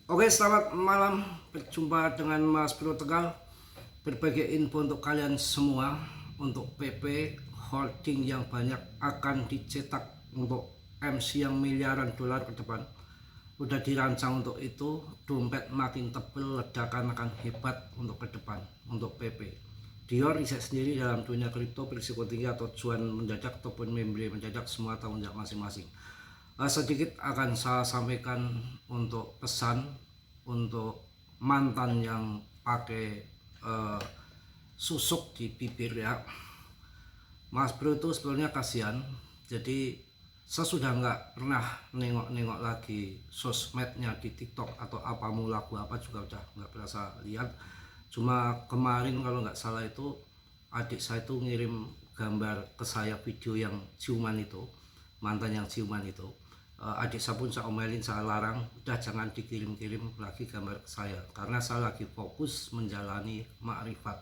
Oke, selamat malam. Berjumpa dengan Mas Bro Tegal. Berbagai info untuk kalian semua. Untuk PP holding yang banyak akan dicetak untuk MC yang miliaran dolar ke depan. Udah dirancang untuk itu. Dompet makin tebel, ledakan akan hebat untuk ke depan. Untuk PP. Dior riset sendiri dalam dunia kripto berisiko tinggi atau cuan mendadak ataupun membeli mendadak, semua tanggung jawab masing-masing. Sedikit akan saya sampaikan untuk pesan untuk mantan yang pakai susuk di bibir ya. Mas Bro itu sebenarnya kasihan. Jadi saya sudah nggak pernah nengok-nengok lagi sosmednya di TikTok atau apa mau lagu apa juga udah nggak pernah saya lihat. Cuma kemarin kalau nggak salah itu adik saya itu ngirim gambar ke saya, video yang ciuman itu, mantan yang ciuman itu. Adik saya pun saya omelin, saya larang, udah jangan dikirim-kirim lagi gambar ke saya, karena saya lagi fokus menjalani makrifat.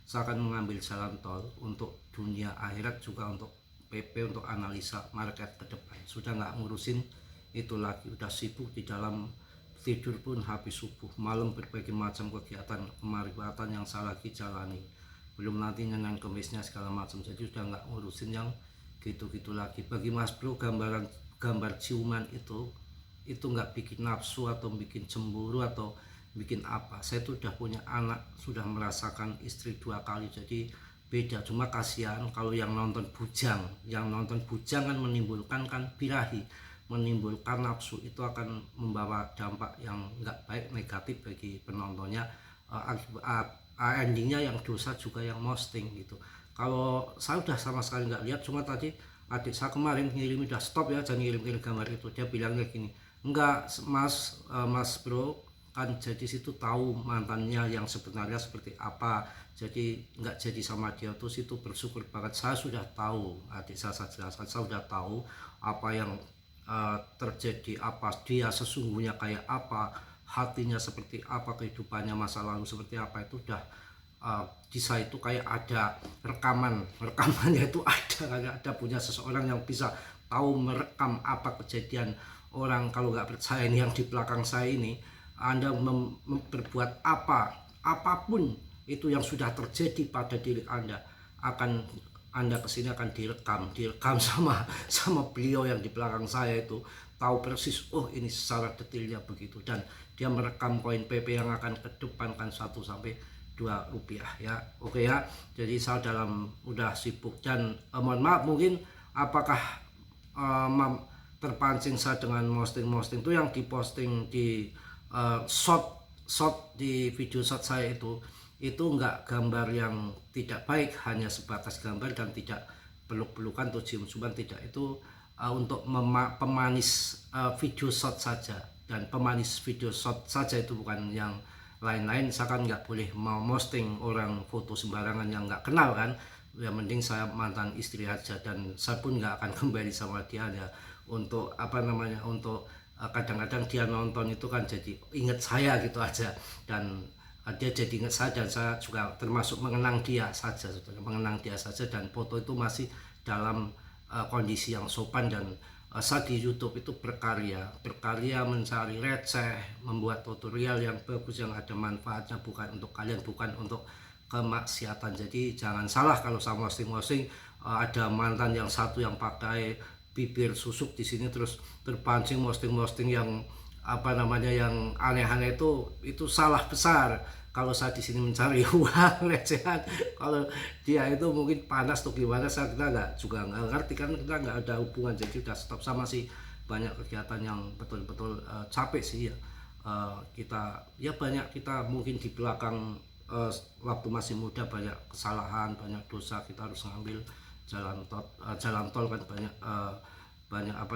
Saya akan mengambil jalan tol untuk dunia akhirat, juga untuk PP, untuk analisa market ke depan. Sudah nggak ngurusin itu lagi, udah sibuk di dalam tidur pun habis subuh, malam berbagai macam kegiatan kemarifatan yang saya lagi jalani, belum nanti nyenang kemisnya segala macam. Jadi udah nggak ngurusin yang gitu-gitu lagi. Bagi Mas Bro, gambar ciuman itu nggak bikin nafsu atau bikin cemburu atau bikin apa. Saya tuh udah punya anak, sudah merasakan istri 2 kali, jadi beda. Cuma kasihan kalau yang nonton bujang kan menimbulkan kan birahi, menimbulkan nafsu, itu akan membawa dampak yang nggak baik, negatif bagi penontonnya. Endingnya yang dosa juga yang posting gitu. Kalau saya udah sama sekali nggak lihat, cuma tadi adik saya kemarin ngirim, udah stop ya jangan ngirim gambar itu. Dia bilang kayak gini, enggak mas Bro, kan jadi situ tahu mantannya yang sebenarnya seperti apa, jadi nggak jadi sama dia. Terus itu bersyukur banget, saya sudah tahu. Adik saya jelaskan, saya sudah tahu apa yang terjadi, apa dia sesungguhnya kayak apa, hatinya seperti apa, kehidupannya masa lalu seperti apa. Itu udah di saya itu kayak ada rekamannya itu ada, kayak ada punya seseorang yang bisa tahu merekam apa kejadian orang. Kalau nggak percaya, ini yang di belakang saya ini, Anda berbuat apapun itu yang sudah terjadi pada diri Anda, Anda kesini akan direkam sama beliau yang di belakang saya itu, tahu persis, oh ini secara detailnya begitu. Dan dia merekam koin PP yang akan kedepankan 1 sampai 2 rupiah ya. Oke ya, jadi saya udah sibuk. Dan mohon maaf, mungkin apakah terpancing saya dengan posting itu yang diposting di short di video short saya itu enggak gambar yang tidak baik, hanya sebatas gambar dan tidak peluk-pelukan atau cium-ciuman, tidak. Itu untuk pemanis video short saja, dan pemanis video short saja, itu bukan yang lain-lain. Saya kan nggak boleh mau posting orang foto sembarangan yang nggak kenal kan. Ya mending saya mantan istri aja, dan saya pun nggak akan kembali sama dia ya. Untuk untuk kadang-kadang dia nonton itu kan jadi inget saya gitu aja, dan dia jadi inget saya, dan saya juga termasuk mengenang dia saja, dan foto itu masih dalam kondisi yang sopan. Dan saya di YouTube itu berkarya mencari receh, membuat tutorial yang bagus, yang ada manfaatnya, bukan untuk kalian, bukan untuk kemaksiatan. Jadi jangan salah kalau saya posting ada mantan yang satu yang pakai bibir susuk di sini, terus terpancing posting yang yang aneh-aneh, itu salah besar. Kalau saya di sini mencari uang recehan, kalau dia itu mungkin panas atau gimana, saya juga nggak ngerti, kan kita nggak ada hubungan. Jadi udah stop. Sama sih banyak kegiatan yang betul-betul capek sih ya. Kita mungkin di belakang, waktu masih muda banyak kesalahan, banyak dosa, kita harus ngambil jalan tol kan. Banyak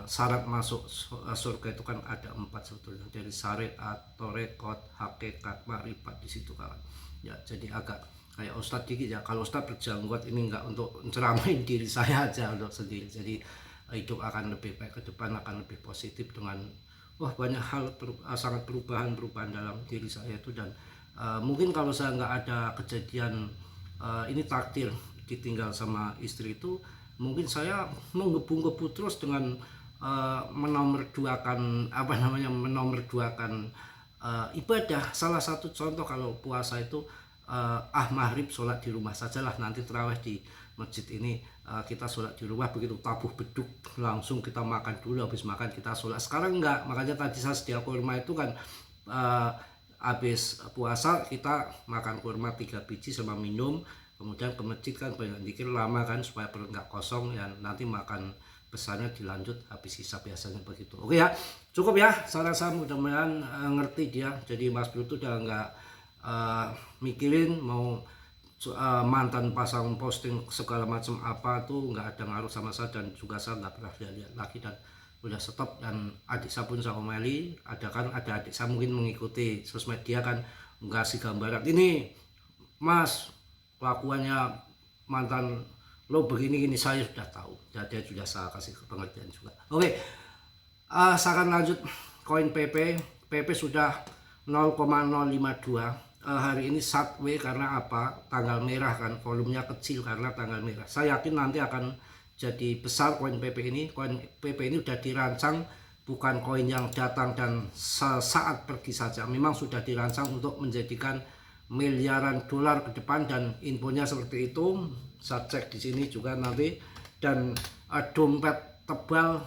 syarat masuk surga itu kan ada 4 sebetulnya, dari syariat, torekot, hakikat, makrifat, di situ kawan ya. Jadi agak kayak Ustadz dikit ya. Kalau Ustadz berjanggot ini enggak untuk ceramain diri saya aja, untuk sendiri. Jadi hidup akan lebih baik ke depan, akan lebih positif dengan banyak hal sangat perubahan dalam diri saya itu. Dan mungkin kalau saya nggak ada kejadian ini takdir ditinggal sama istri itu, mungkin saya menggebu-gebu terus dengan menomorduakan menomorduakan ibadah. Salah satu contoh kalau puasa itu maghrib sholat di rumah sajalah, nanti terawih di masjid ini kita sholat di rumah, begitu tabuh beduk langsung kita makan dulu, habis makan kita sholat. Sekarang enggak, makanya tadi saya sedia kurma itu kan habis puasa kita makan kurma 3 biji sama minum, kemudian ke masjid kan banyak dikir lama kan supaya perut nggak kosong ya, nanti makan besarnya dilanjut habis sisa, biasanya begitu. Oke ya, cukup ya, saya rasa mudah-mudahan ngerti dia. Jadi Mas Bro itu udah nggak mikirin mau mantan pasang posting segala macam apa tuh, nggak ada ngaruh sama saya, dan juga saya nggak pernah lihat lagi dan udah stop. Dan adik saya pun saya omeli, ada adik saya mungkin mengikuti sosmed dia kan ngasih gambaran, ini Mas kelakuannya mantan lo begini gini, saya sudah tahu, jadi sudah saya kasih pengertian juga. Oke, saya akan lanjut koin PP sudah 0,052. Hari ini sideways karena apa? Tanggal merah kan, volumenya kecil karena tanggal merah. Saya yakin nanti akan jadi besar koin PP ini. Koin PP ini sudah dirancang, bukan koin yang datang dan sesaat pergi saja. Memang sudah dirancang untuk menjadikan miliaran dolar ke depan, dan infonya seperti itu. Saya cek di sini juga nanti, dan dompet tebal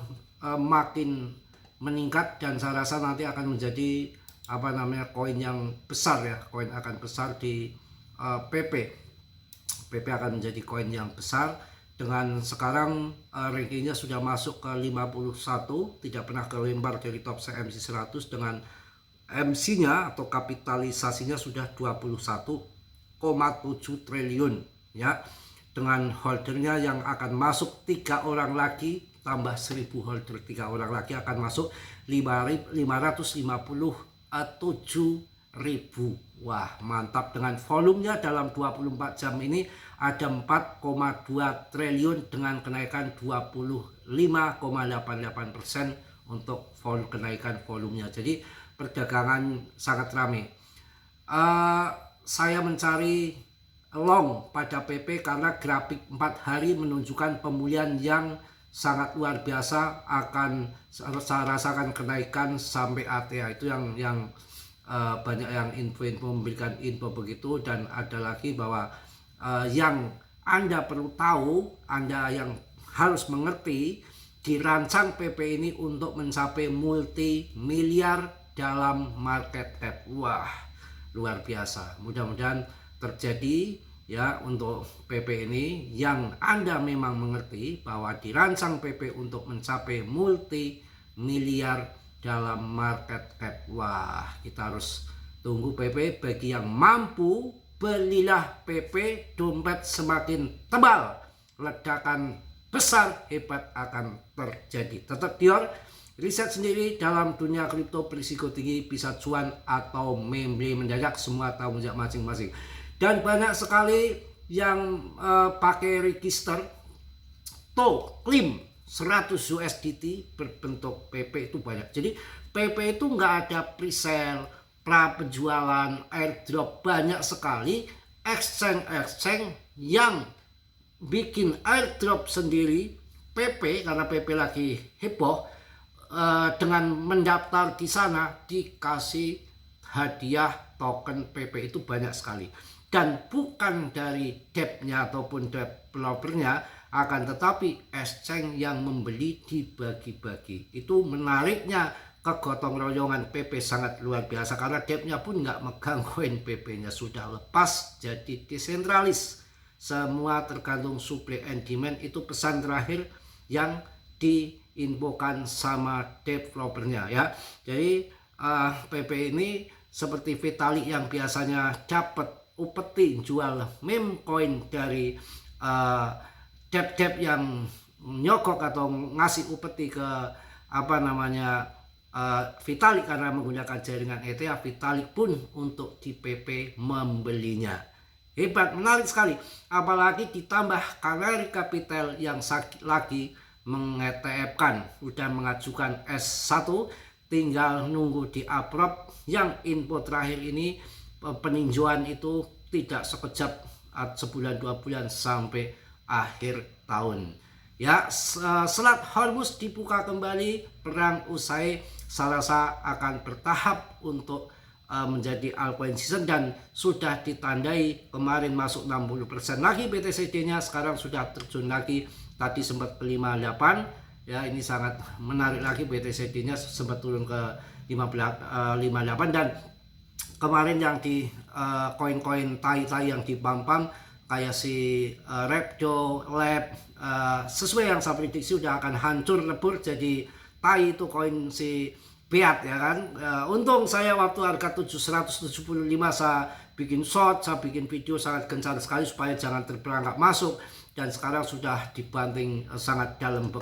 makin meningkat, dan saya rasa nanti akan menjadi koin yang besar ya, koin akan besar di PP akan menjadi koin yang besar. Dengan sekarang rankingnya sudah masuk ke 51, tidak pernah kelempar dari top MC 100, dengan MC-nya atau kapitalisasinya sudah 21,7 triliun ya, dengan holdernya yang akan masuk 3 orang lagi, tambah 1000 holder 3 orang lagi akan masuk 557.000. Wah mantap, dengan volumenya dalam 24 jam ini ada 4,2 triliun dengan kenaikan 25,88% untuk kenaikan volumenya. Jadi perdagangan sangat ramai. Saya mencari long pada PP karena grafik 4 hari menunjukkan pemulihan yang sangat luar biasa. Saya rasakan kenaikan sampai ATA itu yang banyak yang info memberikan info begitu. Dan ada lagi bahwa yang Anda perlu tahu, Anda yang harus mengerti, dirancang PP ini untuk mencapai multi miliar dalam market cap. Wah luar biasa, mudah-mudahan terjadi ya untuk PP ini, yang Anda memang mengerti bahwa dirancang PP untuk mencapai multi miliar dalam market cap. Wah kita harus tunggu PP. Bagi yang mampu, belilah PP, dompet semakin tebal, ledakan besar hebat akan terjadi. Tetap Dior, riset sendiri dalam dunia kripto berisiko tinggi, bisa cuan atau meme mendadak, semua tanggung jawab masing-masing. Dan banyak sekali yang pakai register to claim 100 USDT berbentuk PP itu banyak. Jadi PP itu nggak ada presale, pra penjualan, airdrop, banyak sekali exchange yang bikin airdrop sendiri PP, karena PP lagi heboh. Dengan mendaftar di sana dikasih hadiah token PP itu banyak sekali, dan bukan dari debt-nya ataupun developer-nya, akan tetapi exchange yang membeli dibagi-bagi. Itu menariknya kegotong royongan PP sangat luar biasa, karena debt-nya pun nggak megang koin PP-nya, sudah lepas jadi desentralis. Semua tergantung supply and demand. Itu pesan terakhir yang diinfokan sama developernya ya. Jadi PP ini seperti Vitalik yang biasanya dapat upeti jual meme coin dari debt yang nyokok atau ngasih upeti ke Vitalik karena menggunakan jaringan ETH. Vitalik pun untuk di PP membelinya. Hebat, menarik sekali. Apalagi ditambah Canary Capital yang lagi mengetf-kan, udah mengajukan S1, tinggal nunggu di approve. Yang info terakhir ini peninjauan itu tidak sekejap, sebulan 2 bulan sampai akhir tahun Ya, Selat Hormuz dibuka kembali, perang usai, Salasa akan bertahap untuk menjadi Alpine season dan sudah ditandai kemarin masuk 60% lagi BTCD-nya, sekarang sudah terjun lagi, tadi sempat ke 58 ya, ini sangat menarik lagi, BTCD-nya sempat turun ke 58 dan kemarin yang di koin-koin tai-tai yang dipam-pam kayak si Repjo Lab, sesuai yang saya prediksi udah akan hancur lebur jadi tai itu koin si Beat ya kan. Untung saya waktu harga 775 saya bikin short, saya bikin video sangat gencar sekali supaya jangan terperangkap masuk, dan sekarang sudah dibanting sangat dalam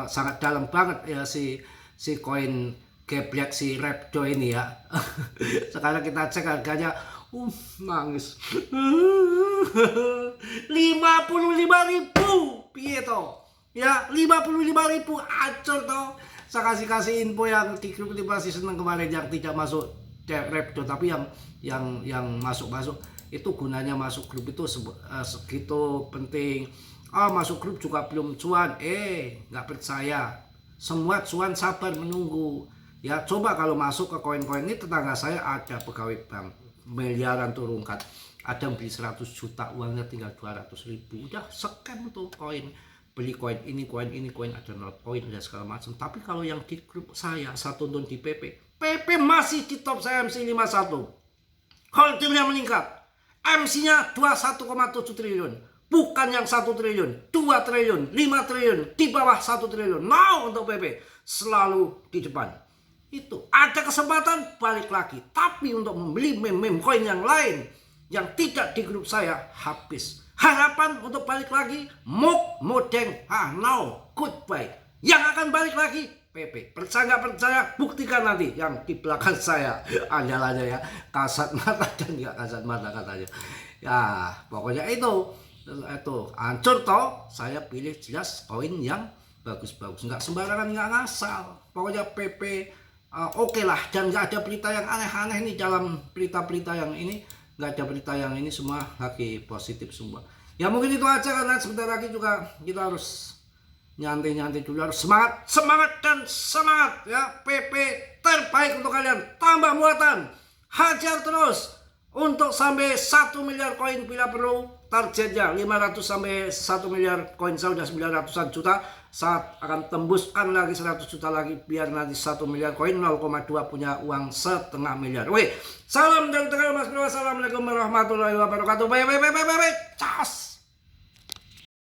sangat dalam banget ya si koin geblek si Repjo ini ya. Sekarang kita cek harganya, nangis. 55.000 piye to? Ya, 55.000 acur to. Saya kasih info yang di grup motivasi seneng kemarin yang tidak masuk Repjo, tapi yang masuk itu gunanya masuk grup itu segitu penting. Masuk grup juga belum cuan, nggak percaya. Semua cuan, sabar menunggu. Ya, coba kalau masuk ke koin-koin ini, tetangga saya ada pegawai bank miliaran turunkan, ada beli 100 juta uangnya tinggal 200.000, udah scam tuh koin, beli koin ini ada 0 koin dan segala macam. Tapi kalau yang di grup saya tonton di PP masih di top saya MC 51, holdingnya meningkat, MC-nya 21,7 triliun, bukan yang 1 triliun, 2 triliun, 5 triliun, di bawah 1 triliun. Now untuk PP selalu di depan. Itu ada kesempatan balik lagi, tapi untuk membeli meme koin yang lain yang tidak di grup saya habis. Harapan untuk balik lagi Muk Modeng, now goodbye. Yang akan balik lagi PP. Percaya nggak percaya, buktikan nanti yang di belakang saya. Andalannya ya, kasat mata dan nggak kasat mata katanya. Ya pokoknya itu hancur toh. Saya pilih jelas koin yang bagus-bagus, nggak sembarangan, nggak ngasal. Pokoknya PP oke lah, dan nggak ada berita yang aneh-aneh nih dalam berita-berita yang ini, nggak ada berita yang ini, semua lagi positif semua. Ya mungkin itu aja, karena sebentar lagi juga kita harus nyantai-nyantai dulu, harus semangat dan semangat ya. PP terbaik untuk kalian, tambah muatan, hajar terus untuk sampai 1 miliar koin bila perlu. Targetnya 500 sampai 1 miliar koin, saya udah 900-an juta, saat akan tembuskan lagi 100 juta lagi biar nanti 1 miliar koin 0,2 punya uang setengah miliar. Salam dari Tegal Mas Bro, assalamualaikum warahmatullahi wabarakatuh. Bye bye bye bye bye. Cas.